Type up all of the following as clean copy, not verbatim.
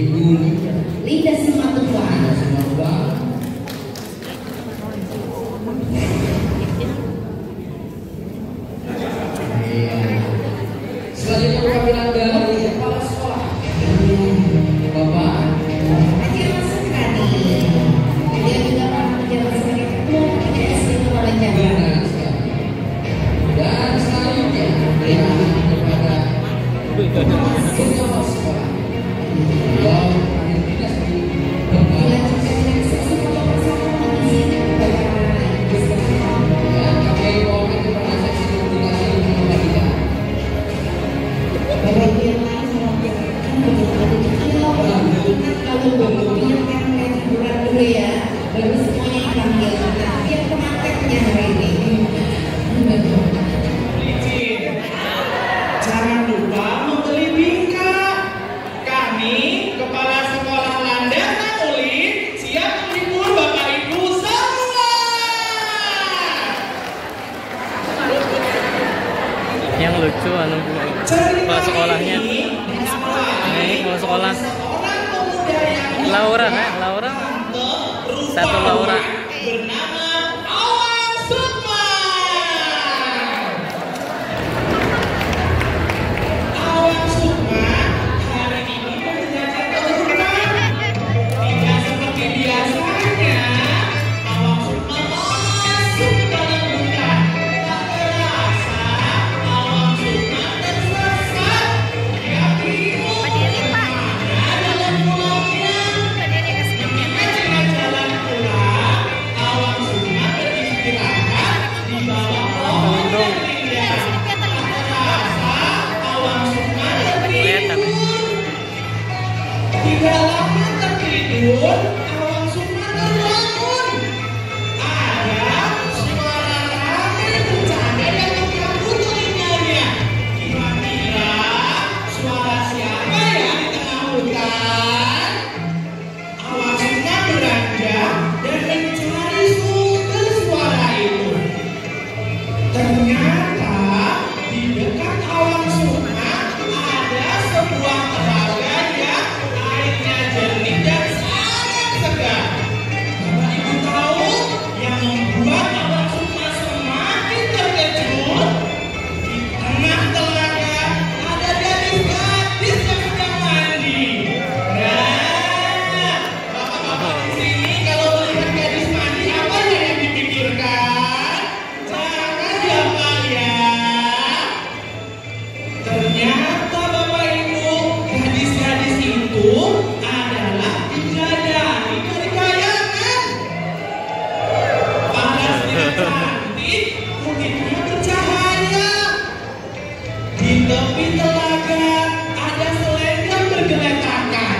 Ibu Linda Simatupang. Selanjutnya perwakilan dari kepala sekolah Bapak Haji Masukani. Dia juga pernah menjabat sebagai ketua PPSD Kepala Jawa. dan selanjutnya kepada kepala sekolah beliau akhir dinas di Bila juga dengan sesi foto bersama mengisi bagi anak-anak yang bersekolah. dan kami mohon kepada seksi komunikasi untuk membagikan. Bapak Ibu yang lain saya laporkan betul-betul ingat kalau bapak-bapak kan kayak hiburan dulu ya, baru semuanya dipanggil. Nah, biar pemakainya hari ini. Jangan lupa membeli bingka. Kami, Kepala Sekolah Landasan Uli, siap menghibur Bapak Ibu semua. Yang lucu anu kepala sekolahnya. Ini kepala sekolah Laura, Laura. Satu Laura. Bernama Awang Sukma. Awang Sukma hari ini menjaga keturunan. Tidak seperti biasanya, Awang Sukma masuk ke dalam hutan. Tak terasa Awang Sukma tersesat. Dia bingung kemana dalam pulangnya. Dengan jalan pulang, Awang Sukma beristirahat di bawah pohon yang rindang. Terasa Awang Sukma tertidur. Tidak lama tertidur, Awang Sukma terbangun. Ada suara ramai bercanda yang mengganggu telinganya. Kira-kira suara siapa ya di tengah hutan? Awang Sukma beranjak dan mencari sumber suara itu. Ternyata di dekat Awang Sukma ada sebuah telaga yang airnya jernih dan sangat segar. Bapak Ibu tahu yang membuat Awang Sukma semakin terkejut? Di tengah telaga ada gadis-gadis yang sedang mandi. Nah, bapak-bapak di sini kalau melihat gadis mandi apa yang dipikirkan? Jangan diapa ya. Ternyata Bapak Ibu, gadis-gadis itu adalah bidadari dari kayangan. Paras dan cantik, kulitnya bercahaya. Di tepi telaga ada selendang bergeletakan.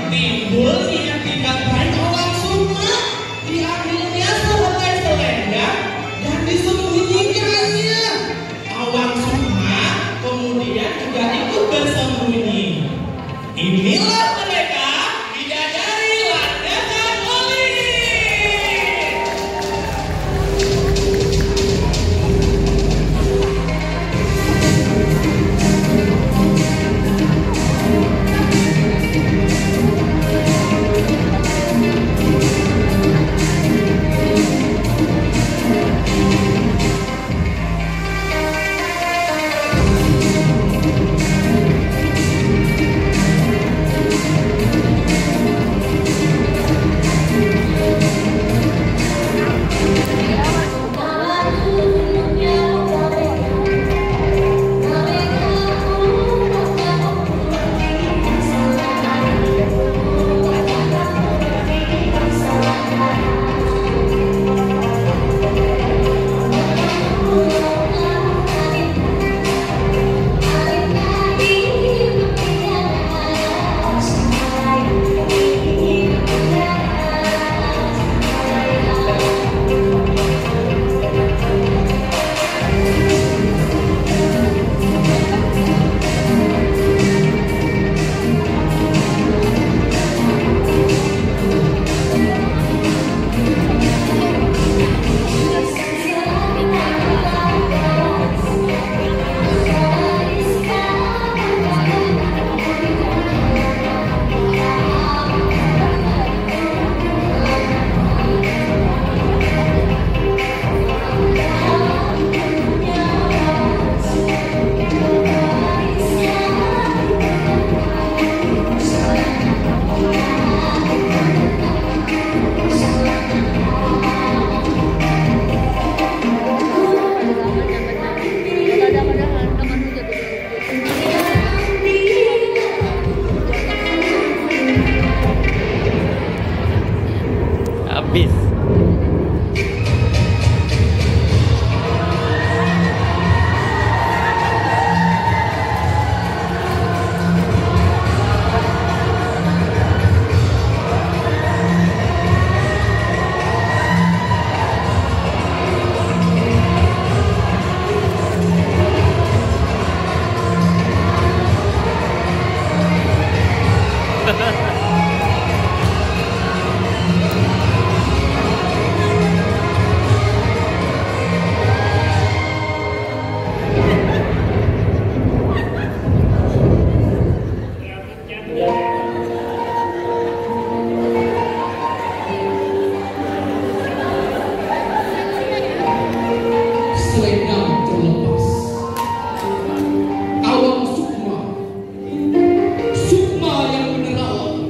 Timbul niat tidak baik Awang Sukma. Diambilnya sehelai selendang dan disembunyikannya. Awang Sukma kemudian juga ikut bersembunyi. Inilah mereka bidadari Landasan Uli. Selendang terlepas, awang sukma, sukma yang menerawang,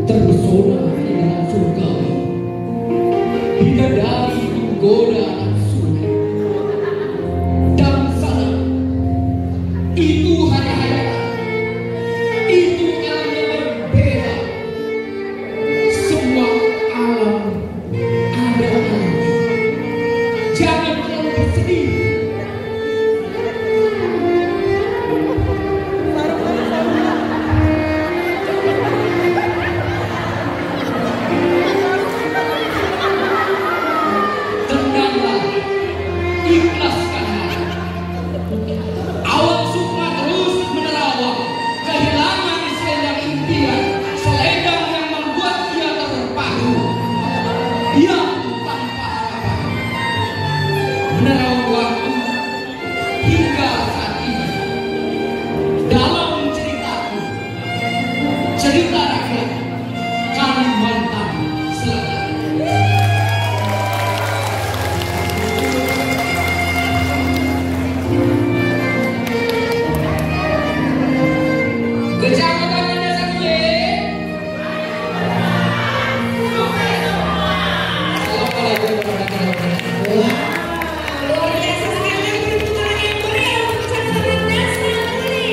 terpesona dengan surga, bidadari menggoda nafsunya, dan sana itu hanya hayalan, itu alam yang berbeda, semua alam ada alamnya. Jangan terlalu bersedih. Tenanglah, ikhlaskan hati. Awang sukma terus menerawang, kehilangan selendang impian, selendang yang membuat dia terpaku. Dia tanpa harapan. Menerawang waktu hingga saat ini. Dalam ceritaku, cerita rakyat Kalimantan Selatan. Kecamatan Desa Kule. Assalamualaikum warahmatullahi wabarakatuh. Luar biasa sekali perputaran yang meriah untuk Kecamatan Desa Kule.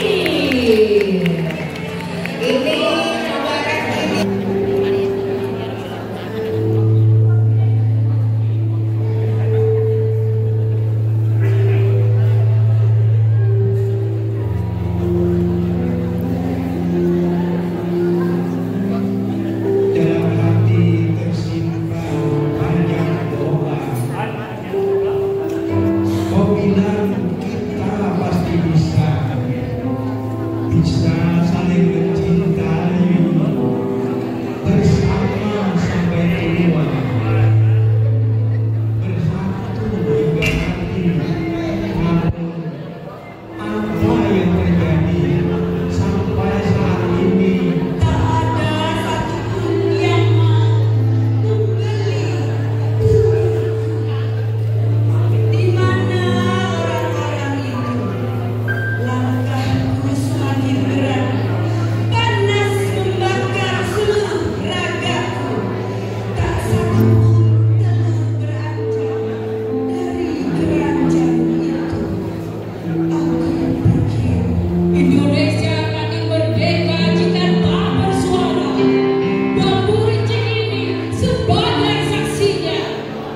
Ini merupakan dalam hati tersimpan banyak doa. Kau bilang kita pasti bisa saling mencintai bersama sampai tua, bersatu hingga mati. Namun apa yang terjadi sampai saat ini? di mana orang-orang itu langkahku semakin berat, panas membakar seluruh ragaku, tak satu pun telur beranjak dari keranjang itu. Aku pikir Indonesia akan merdeka jika tak bersuara. Bambu runcing ini sebagai saksinya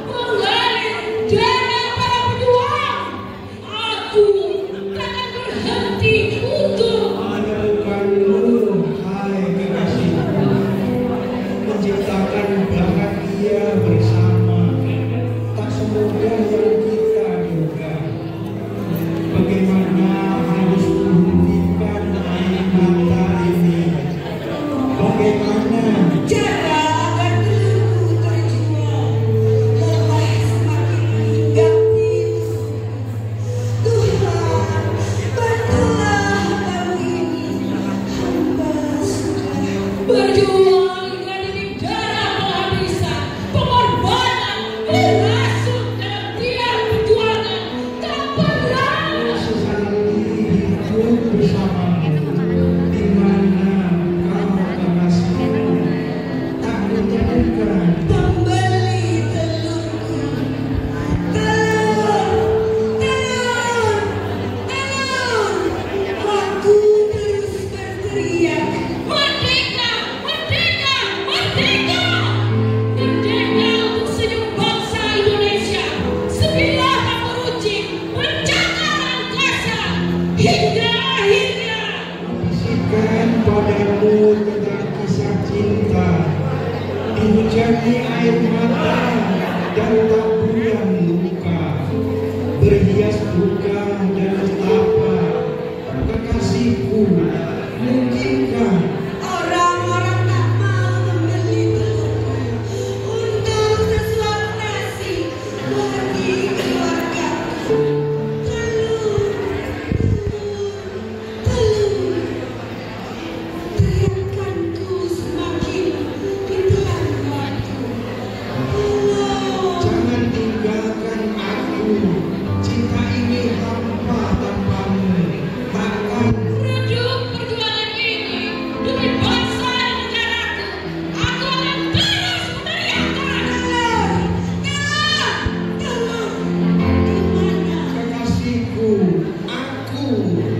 mengalir darah para pejuang. Aku takkan berhenti untuk Menemukanmu, hai kekasihku, menciptakan bahagia bersama. Tak semudah yang kita duga. Bagaimana harus menghentikan air mata ini? Bagaimana cara agar telurku terjual, lelah semakin hinggap pilu. Tuhan, bantulah kami ini, hamba sudah berjuang dengan ini darah penghabisan, pengorbanan, berasut dalam tiap perjuangan, tak pernah sesekali hidup bersamamu? Di mana kau kekasihku? Tak menjadikan pembeli telurku. Telur, telur, telur. Aku terus berteriak, merdeka, merdeka, merdeka. Merdeka untuk senyum bangsa Indonesia. Sebilah kamu runcing, mencakar angkasa hingga akhirnya. bisikan padamu tentang kisah cinta, dihujani air mata dan taburan luka, berhias duka dan betapa. Kekasihku, mungkinkah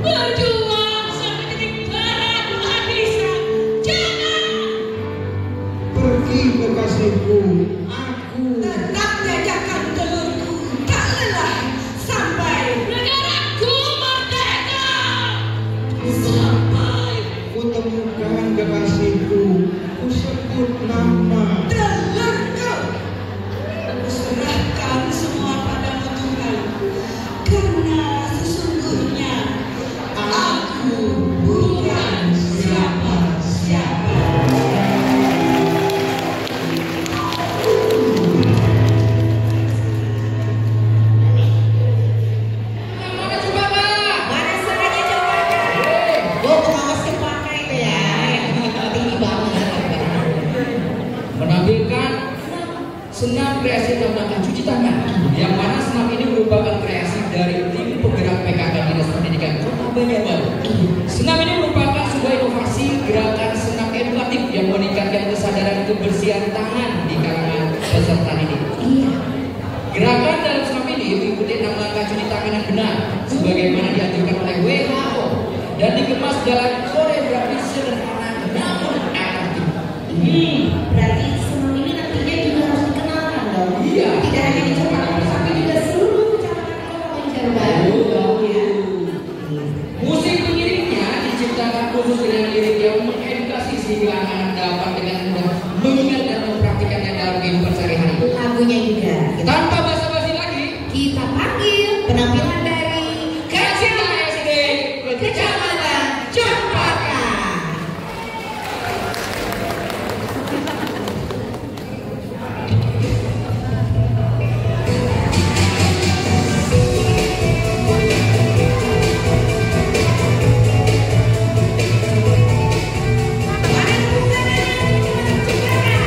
Berjuang sampai titik darah kehabisan. Jangan. Pergi kekasihku, aku Tetap jajakan telurku. Tak lelah sampai negaraku merdeka. Sampai kutemukan kekasihku, ku sebut nama. telurku. Serahkan semua padamu Tuhan. Karena sesungguhnya aku bukan siapa-siapa. Mana coba Pak? Mana seranya coba kan? Gue pengawas cempaka itu ya, yang tinggi banget. Menampilkan senam kreasi tambahkan cuci tangan, yang mana senam ini merupakan kreasi dari tim penggerak PKK Dinas Pendidikan Kota Banjarbaru. Senam ini merupakan sebuah inovasi gerakan senam edukatif yang meningkatkan kesadaran kebersihan tangan di kalangan peserta didik. Iya. Gerakan dalam senam ini mengikuti 6 langkah cuci tangan yang benar, sebagaimana dianjurkan oleh WHO dan dikemas dalam koreografi sederhana namun efektif. Berarti senam ini nantinya juga harus dikenalkan dong. Iya. Tidak hanya di Cempaka, tapi juga seluruh kecamatan Kota Banjarbaru dong ya. Musik pengiringnya diciptakan khusus dengan lirik yang mengedukasi sehingga anak-anak dapat dengan mudah mengingat dan mempraktikannya dalam kehidupan sehari-hari. Lagunya juga. Tanpa basa-basi lagi, Kita panggil penampilan dari Kacita SD Kecamatan Cempaka. Mana tepuk tangannya untuk Cempaka?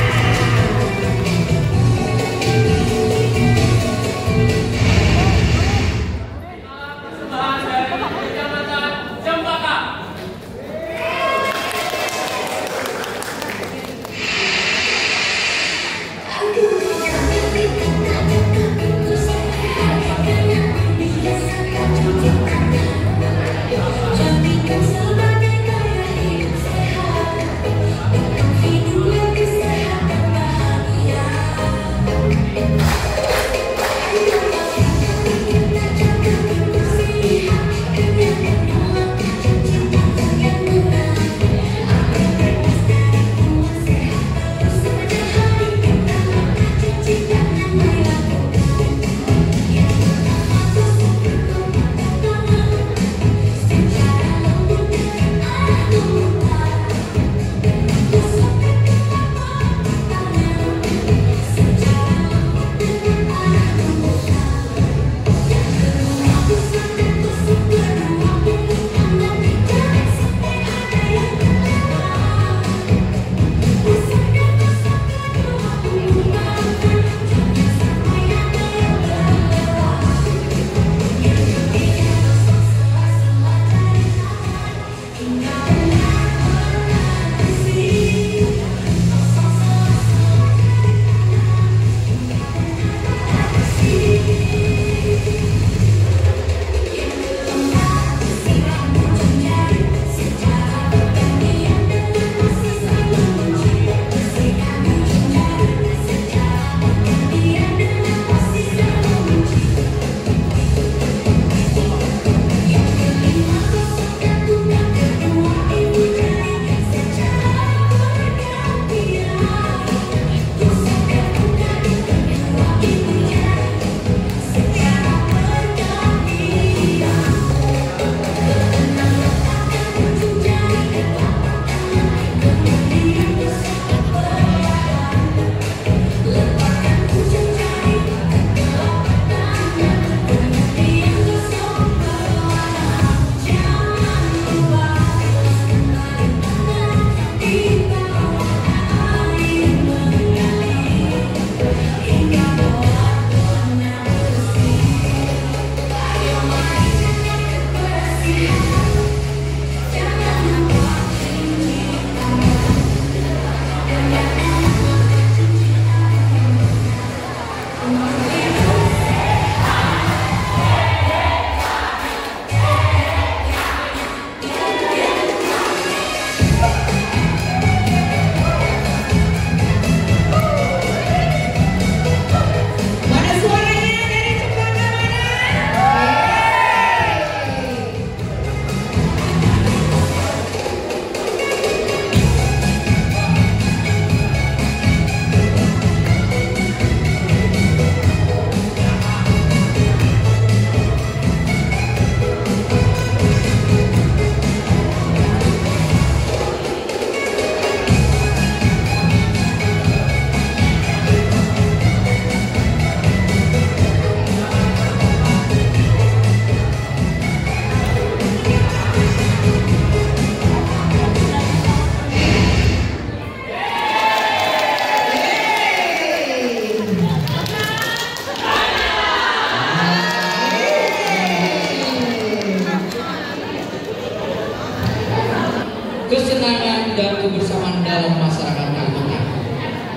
kesenangan dan kebersamaan dalam masyarakat Kalimantan.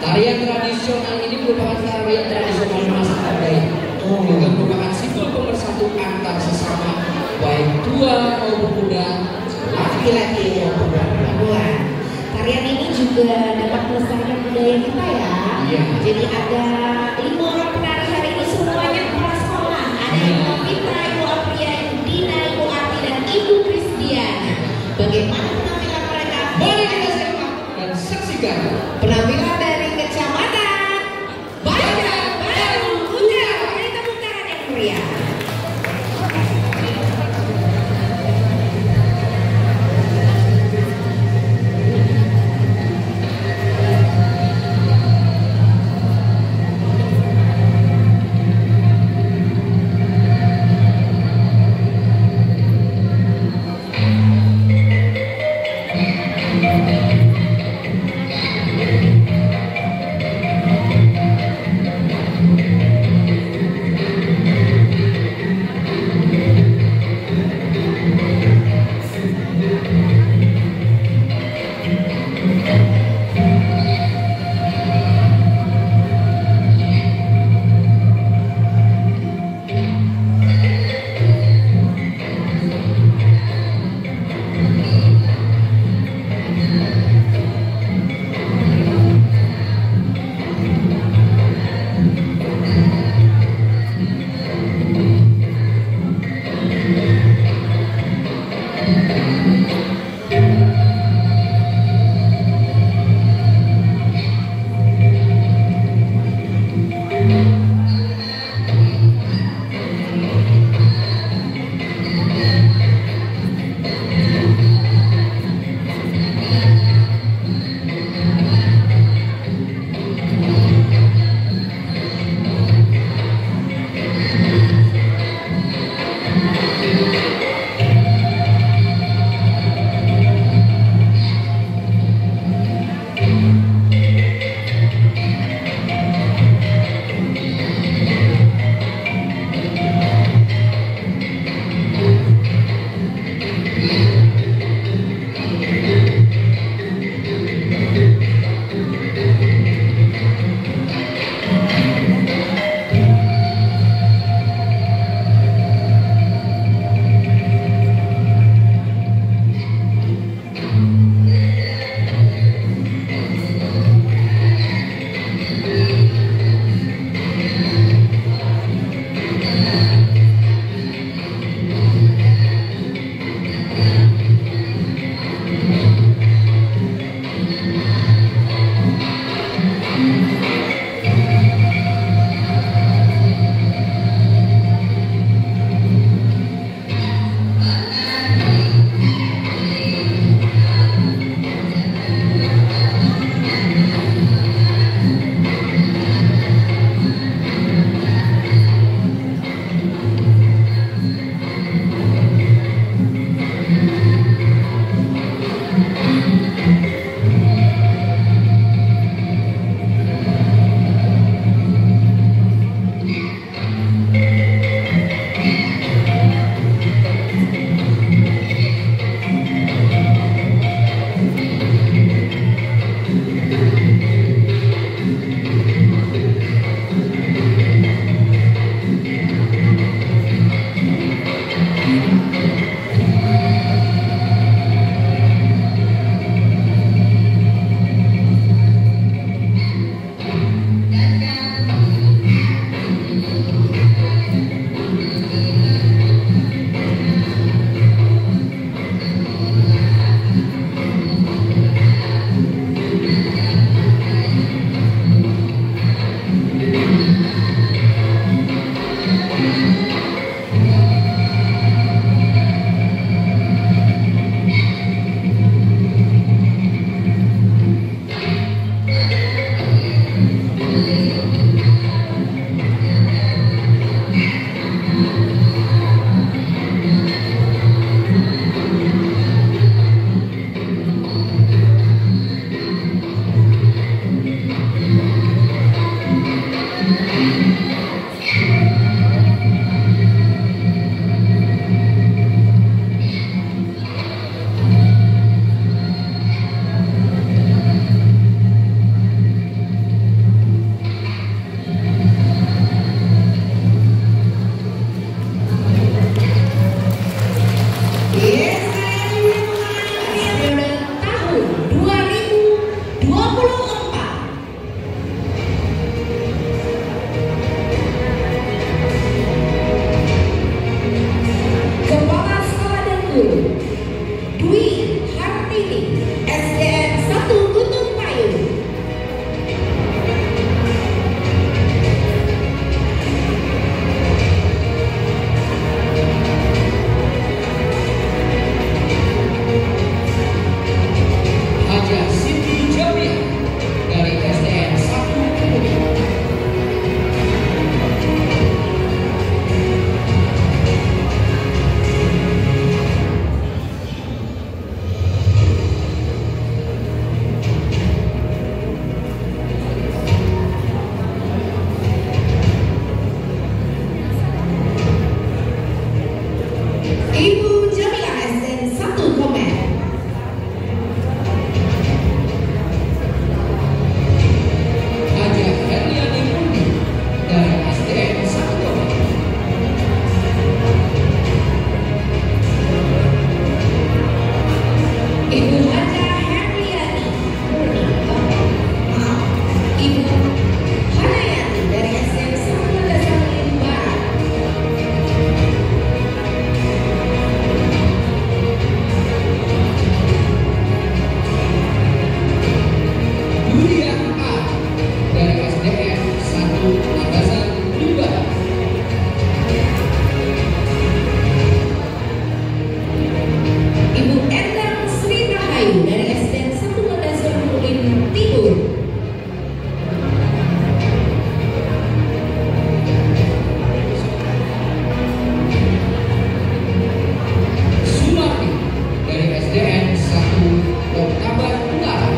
Tarian tradisional ini merupakan tarian tradisional masyarakat Dayak. Juga merupakan simbol pemersatu antar sesama, baik tua maupun muda, laki-laki maupun perempuan. Tarian ini juga dapat melestarikan budaya kita ya. Iya. Jadi ada 5 orang penari hari ini semuanya kepala sekolah. Ada Ibu Fitra, Ibu Apria, Ibu Dina, Ibu Ati, dan Ibu Kristiana. Bagaimana penampilan mereka? Mari kita simak dan saksikan Penampilan dari Kecamatan Banjarbaru Utara. Beri tepuk tangan yang meriah. Ibu Haja Herliati Murni. Maaf, Ibu Hanayati dari SDN 1 Landasan Barat. Yulia A dari SDN 1 Landasan Barat. Ibu Endang Sri Rahayu dari SDN 1 Landasan Timur. Sumarti dari SDN 1 Lokabar Utara.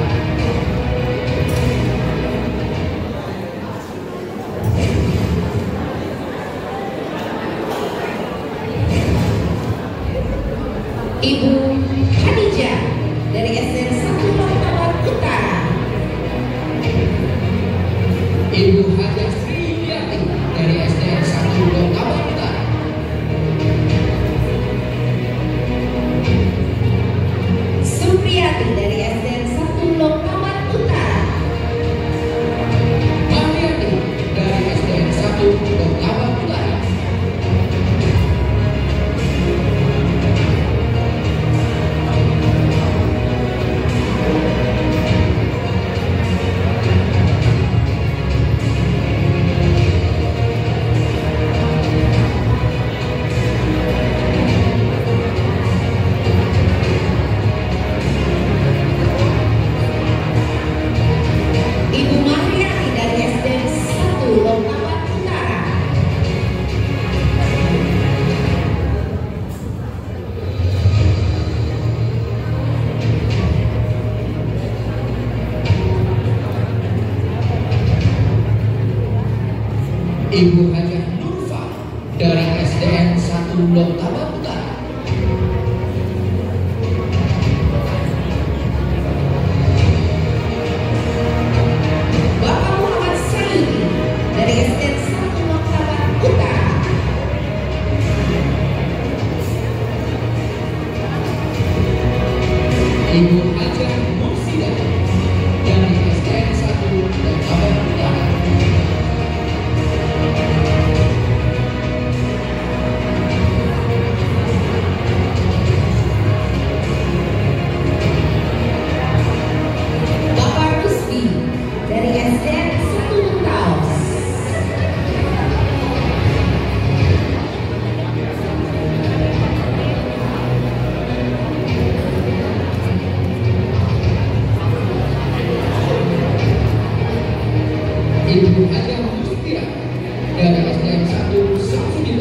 Ibu Khadijah dari SDN 1 Lokabar Utara. Ibu Haja Sriwiati dari SDN 1 Lokabar Utara. Supriyati dari SDN 1 Lokabar Utara. Mariati dari SDN 1 Lokabar Utara. Ibu Mariati dari SDN 1 Lokabar Utara. Ibu Haja Nurfa dari SDN 1 Lokabar Utara. Bapak Muhammad Sayuri dari SDN 1 Lokabar Utara. Ibu Haja Mursida dari SDN 1 Lokabar Utara. Bapak Rusdi dari SDN 1 Taos. Ibu Haja Mustira dari SDN 1 Samsudin.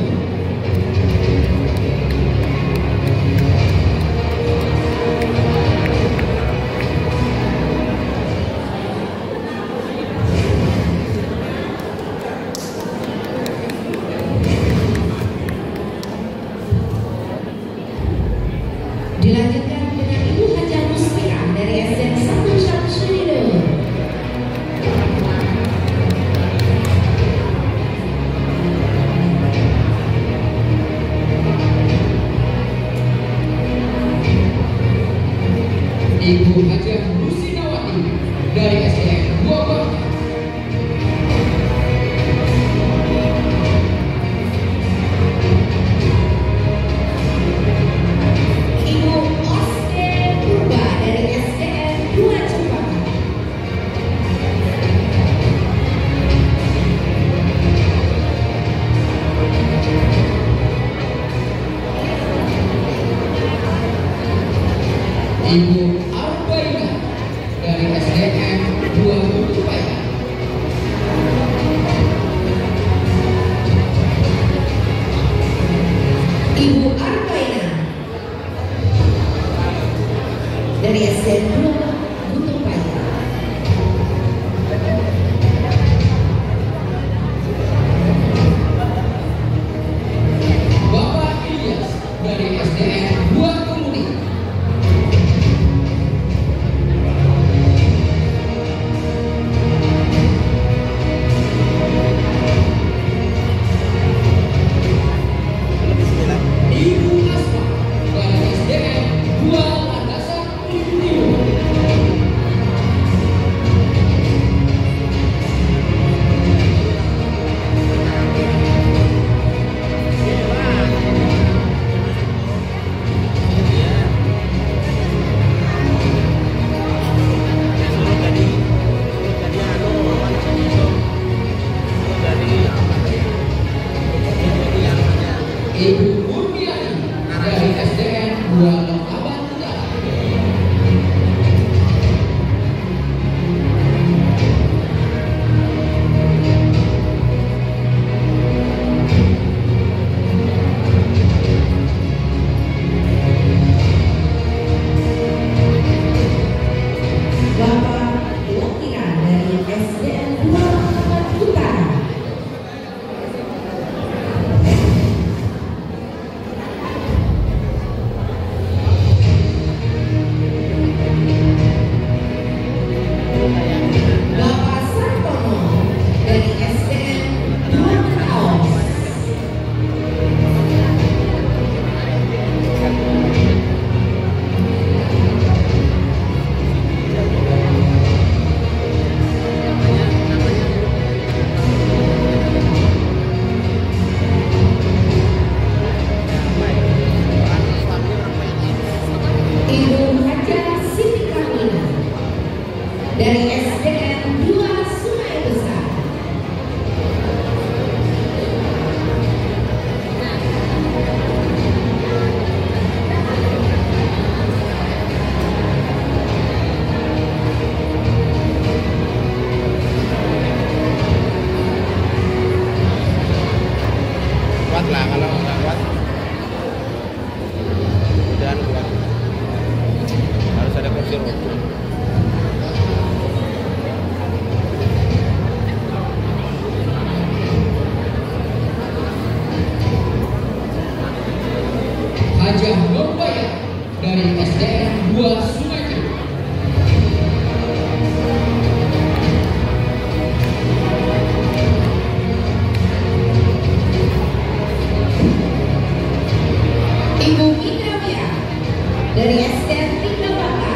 Dilanjutkan dengan Ibu Haja Mustira dari SDN 1 Syamsuddin. Ibu Haja Rusinawati dari SDN 2 Bangka. Ibu Osde Purba dari SDN 2 Cempaka. Ibu Arbaina dari SDN 2 Utupaya. Ibu Arbaina dari SDN 2 Utupaya. Bapak Ilyas dari SDN 2 Kemudi. Ibu Asma dari SDN 2 Landasan Ibu Haja Siti Karlina dari SDN 2 Sungai Besar. Kuat lah, kalau nggak kuat dan kuat harus ada kursi roda. Hajah Nurbaya dari SDN 2 Sungai Kidul. Ibu Indrawia dari SDN 3 Baka.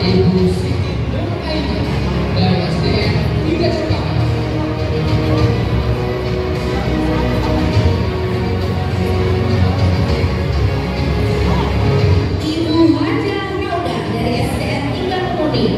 Ibu Siti Nuraini dari SDN 3 Cikarang. Ibu Haja Rauda dari SDN 3 Kemuning.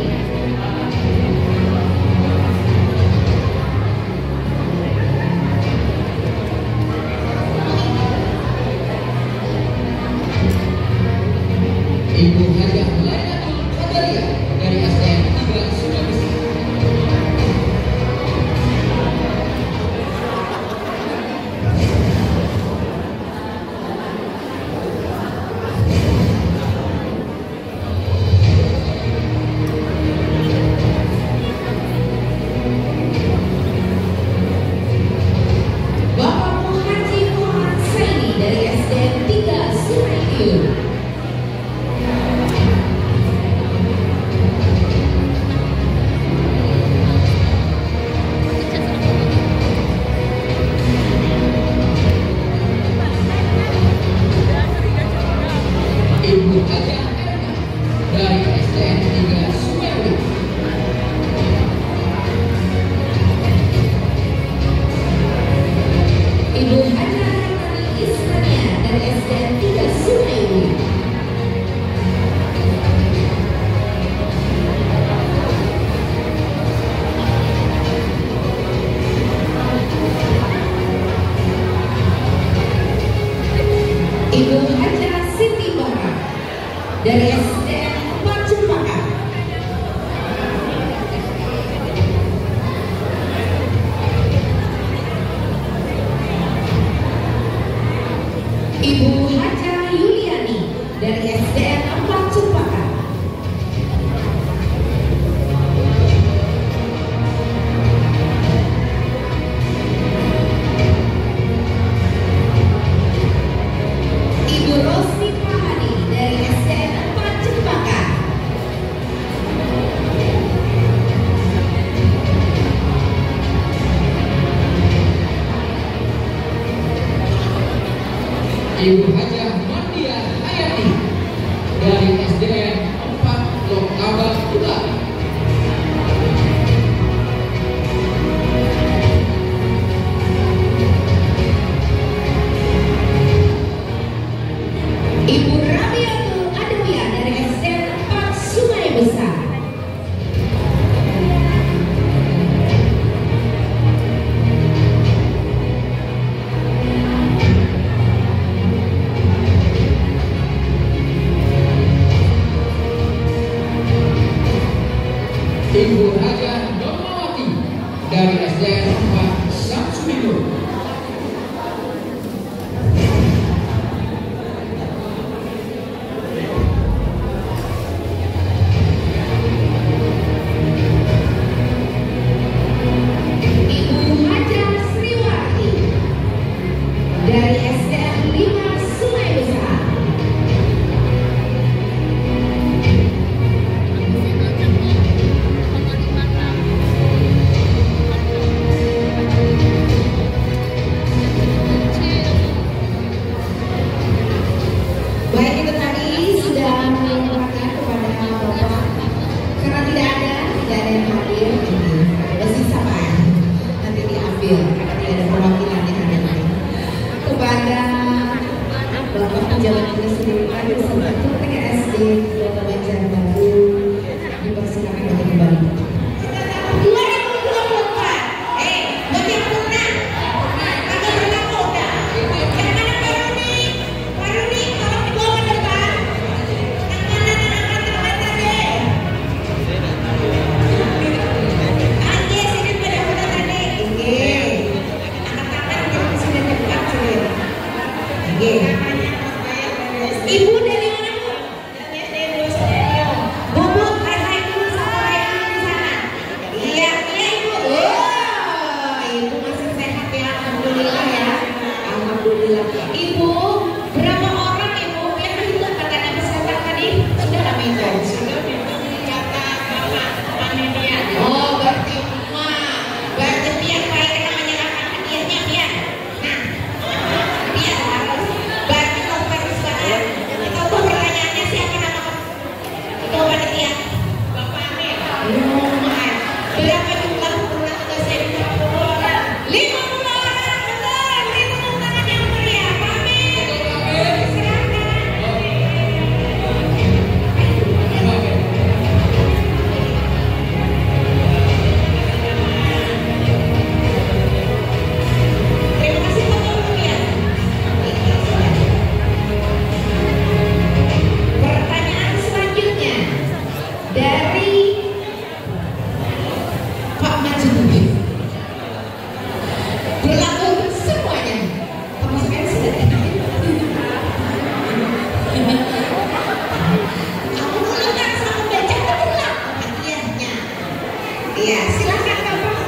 Ya, silakan Bapak.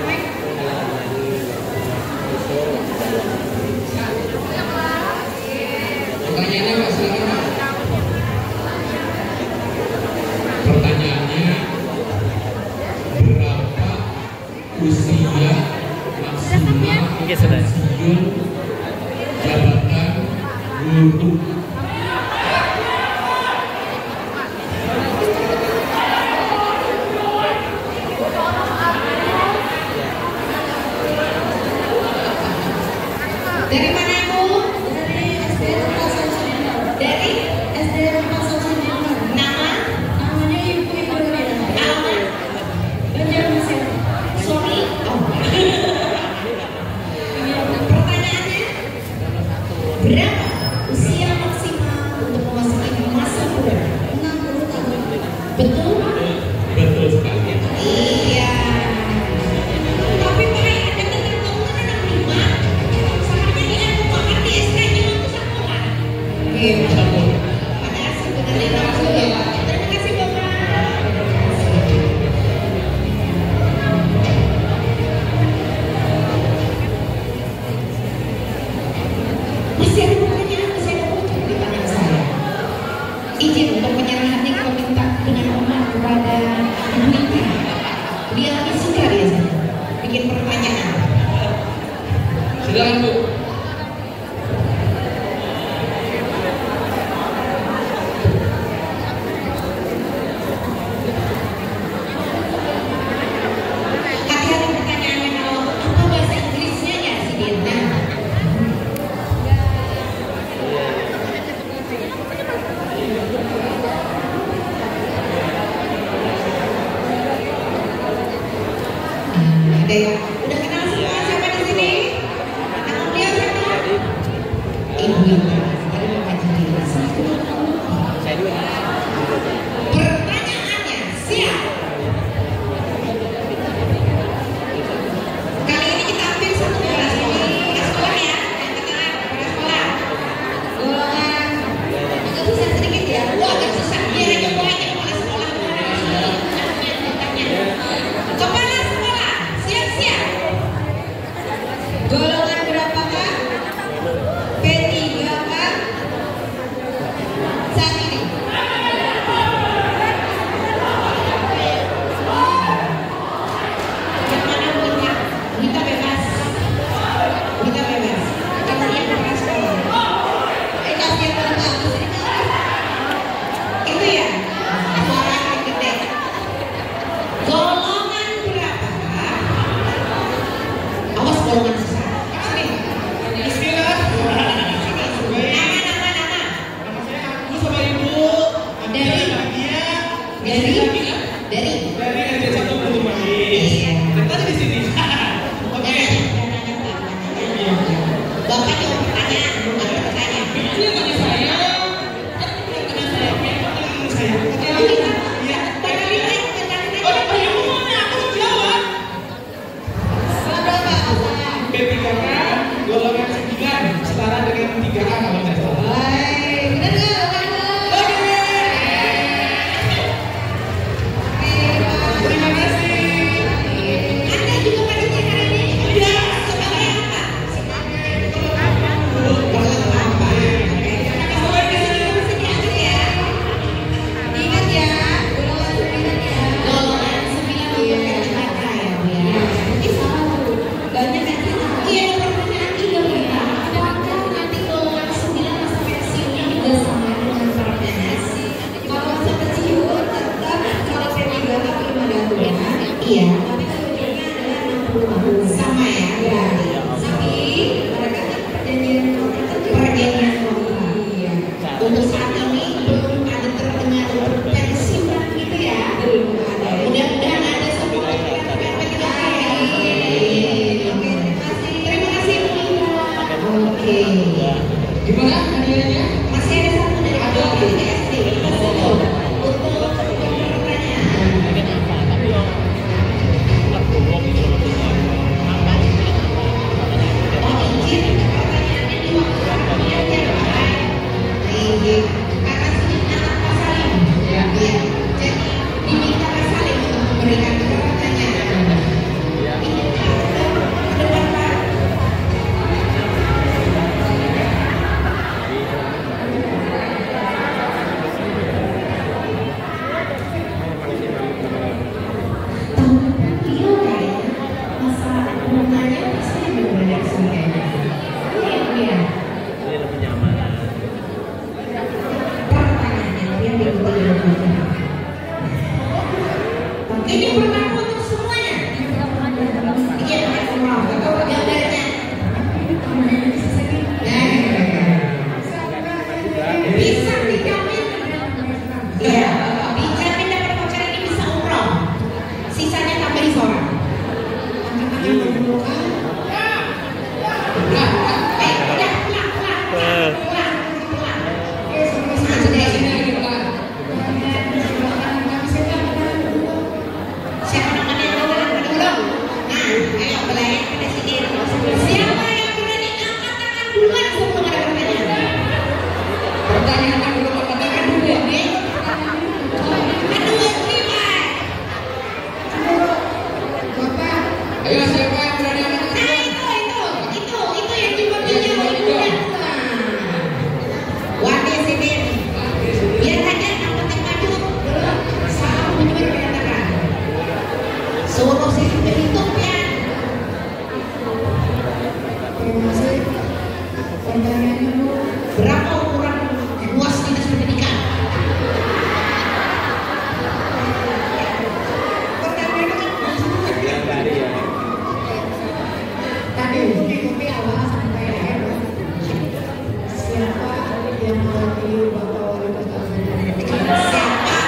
Pertanyaannya Pak, silakan Pak. Pertanyaannya, berapa usia maksimal Oke, sudah. pensiun jabatan guru? Dari mana Bu? Dari SD Pasar Senior. Dari SD Pasar Senior. Nama? Namanya Ibu Indra. Alamat? Banjarmasin. Suami? Oh. Pertanyaannya, berapa usia maksimal untuk memasuki masa muda? 60 tahun. Betul? Betul sekali. Iya. Tapi Pak, ada ketentuan anak 5. Soalnya di aku makan di SD-nya waktu sekolah. Gitu. Padahal sebenarnya langsung ya Pak. Terima kasih Bapak. Masih ada pertanyaan, masih ada waktu di tangan saya. Izin untuk penyerahannya kita minta dengan hormat kepada Ibu Ika. Dia lebih suka biasanya bikin pertanyaan. Silakan Bu. Hati-hati pertanyaannya kalau apa bahasa Inggrisnya ya si Dirna. Ada yang udah kenal semua siapa di sini? Nama beliau siapa? Ibu Ika. Tadi mau ngaji di sini. Saya dulu. Pertanyaannya siap. Kali ini kita ambil satu kepala sekolah. Kepala sekolah ya, yang ketenang kepala sekolah. Golongan agak susah sedikit ya. Wah, agak susah. Biar aja pokoknya kepala sekolah. Kepala sekolah, siap-siap. Golongan berapa Kak? P3 Kak? Ayo siapa yang berani angkat tangan? Nah itu yang cuma pinjam ibunya. Wadi sini. Biar aja yang penting maju. Salah menyuruh menyatakan. Suruh sih berhitung ya. Terima kasih. Pertanyaannya Bu, berapa ukuran luas dinas pendidikan? Tadi kopi awal sampai akhir. Siapa yang mewakili Bapak Wali Kota Banjarbaru? Siapa?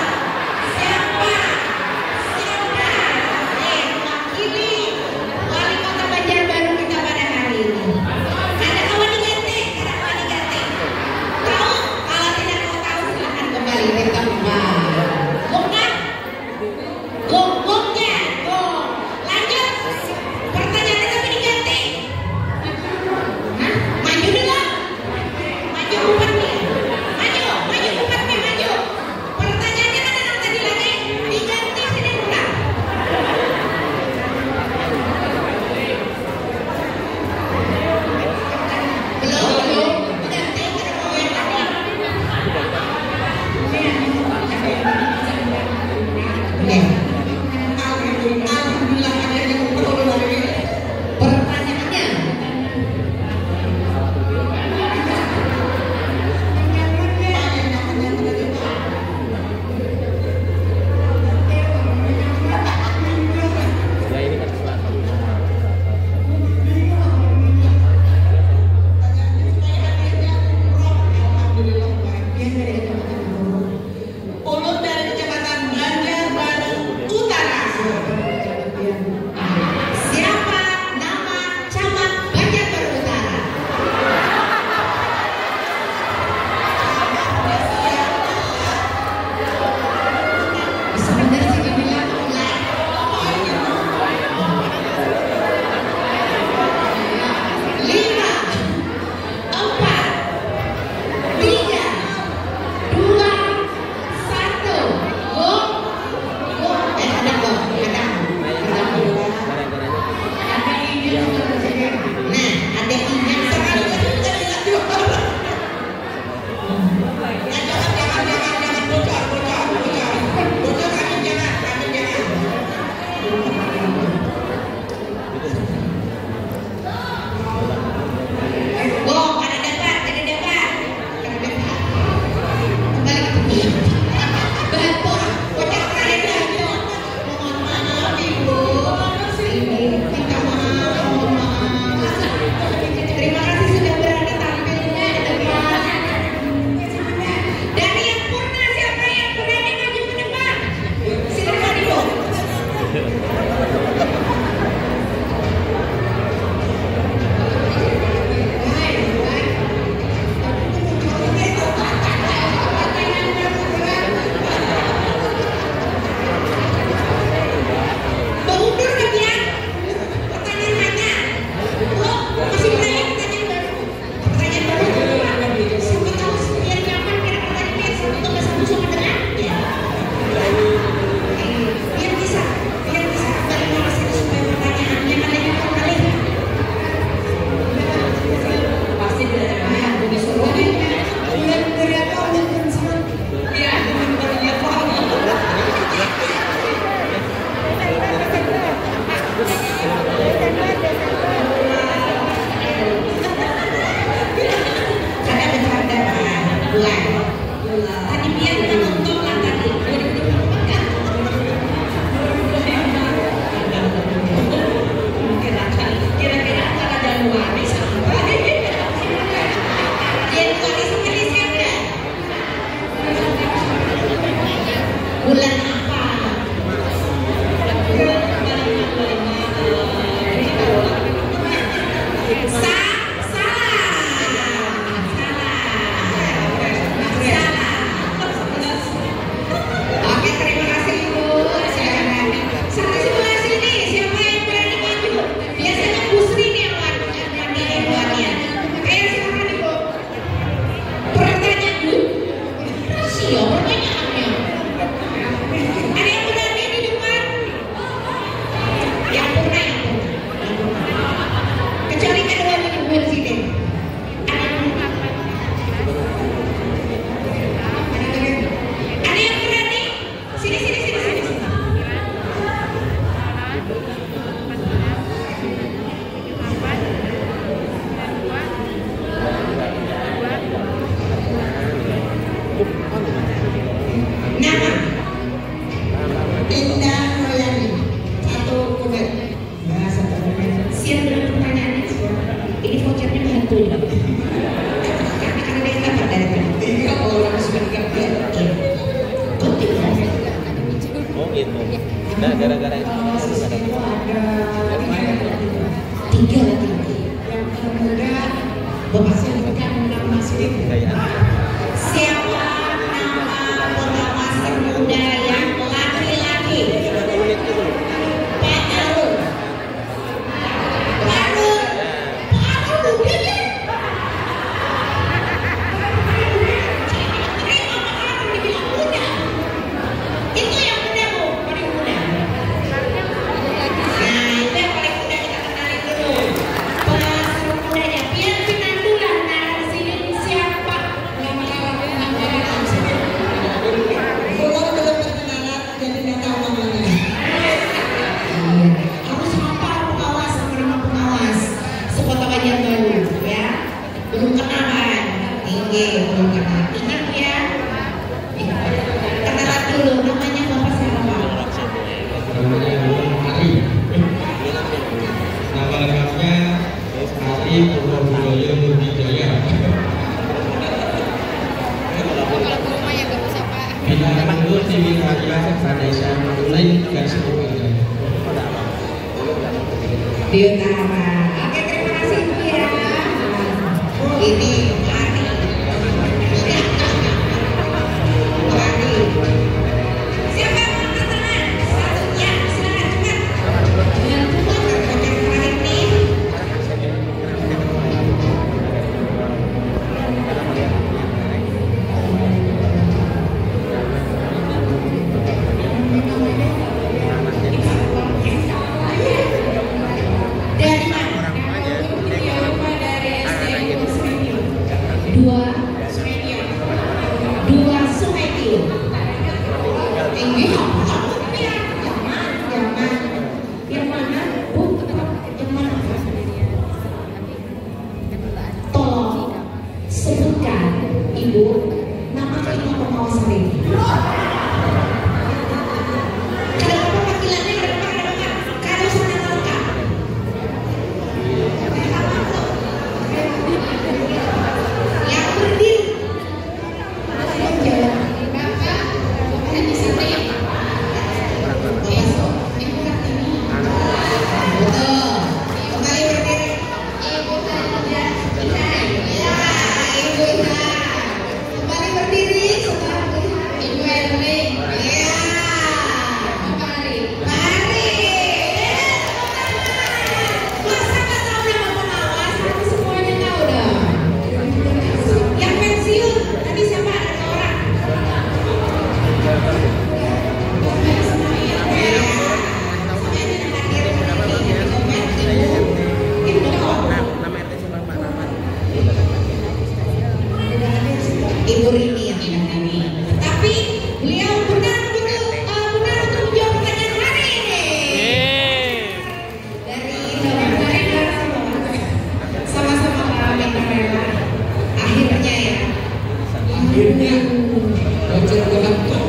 Mewakili Wali Kota Banjarbaru kita pada hari ini. Ada kawan diganti. Tahu? Kalau tidak mau tahu silakan kembali kita kembali. Bukan? Gongnya. Lanjut. Pertanyaan tapi diganti. betul. Karena dia dapat dari Tiga orang sudah kerja. penting. Oh gitu. Nah, gara-gara itu nggak dapat. Tiga laki-laki yang termuda, Bapak sebutkan nama Sweet. Siapa nama pengawas termuda yang laki-laki? Pak Arun. Pak Arun. Pak Arun udah deh. Dibilang muda. Itu yang muda Bu, paling muda. Nah, itu yang paling muda kita kenalin dulu. Pengawas termudanya biar penandulan narasi siapa? Kalau belum perkenalan jadi nggak tahu namanya. Harus hafal pengawas sama nama pengawas sekota Banjarbaru ya. Belum kenalan, tinggi belum kenal. Ingat ya. Kenalan dulu namanya Bapak siapa? Namanya Ari. Nama lengkapnya Ari Purwowijoyo Nurwijaya. Bintang Guru TV Raya Foundation Online garis bawah. Di utara. Oke, terima kasih Bu ya. Ini Ari. Ari. Siapa yang mau angkat tangan? Satu, ya, silakan cepat. Yang terakhir nih. Dari mana? Dari SDM. Dua Sumetio. Ini apa? Yang mana? Bu, yang mana? Tolong sebutkan Ibu nama kelima pengawas hari ini. Kenapa panggilannya ada kalau sangat lengkap? Yang berdiri. Yang jalan. Bapak, di sini. Besok, Ibu Kartini. Betul. Kembali berdiri. Ibu Kartini. Ya, Ibu Ina. Kembali berdiri. Ibu Erling. Ya. Bapak Ari. Pak Ari. Masa nggak tahu nama pengawas? Berarti semuanya tahu dong. Yang pensiun tadi siapa? Ada orang. Ibu Rini yang ini. Tapi beliau benar untuk menjawab pertanyaan hari ini. Dari sama-sama Pak Menkarela. Akhirnya ya. Akhirnya bocor kebentuk.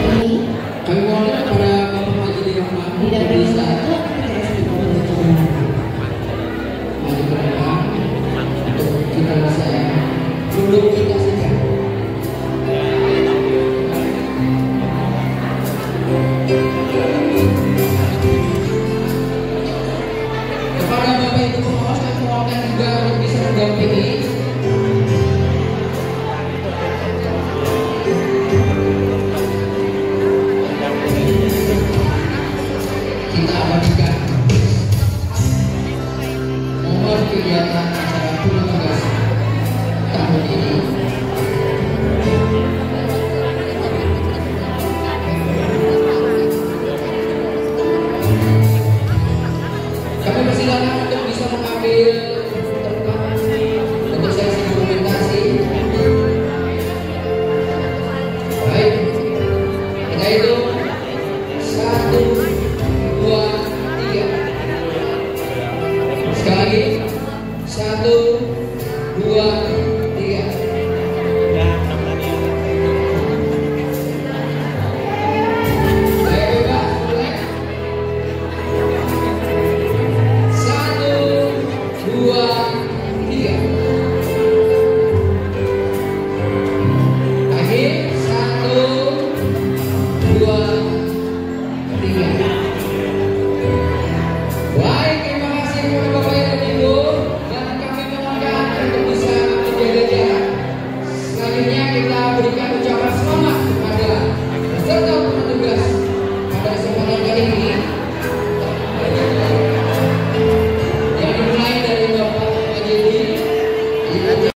Ini Kami mohon para bapak majelis yang tidak bisa berlaku. maju ke depan untuk kita bisa duduk kita saja. Kepada bapak ibu pengawas dan pengawasan juga untuk bisa mendampingi. Kita abadikan momen kegiatan acara tugas tahun ini. Kami persilakan untuk bisa mengambil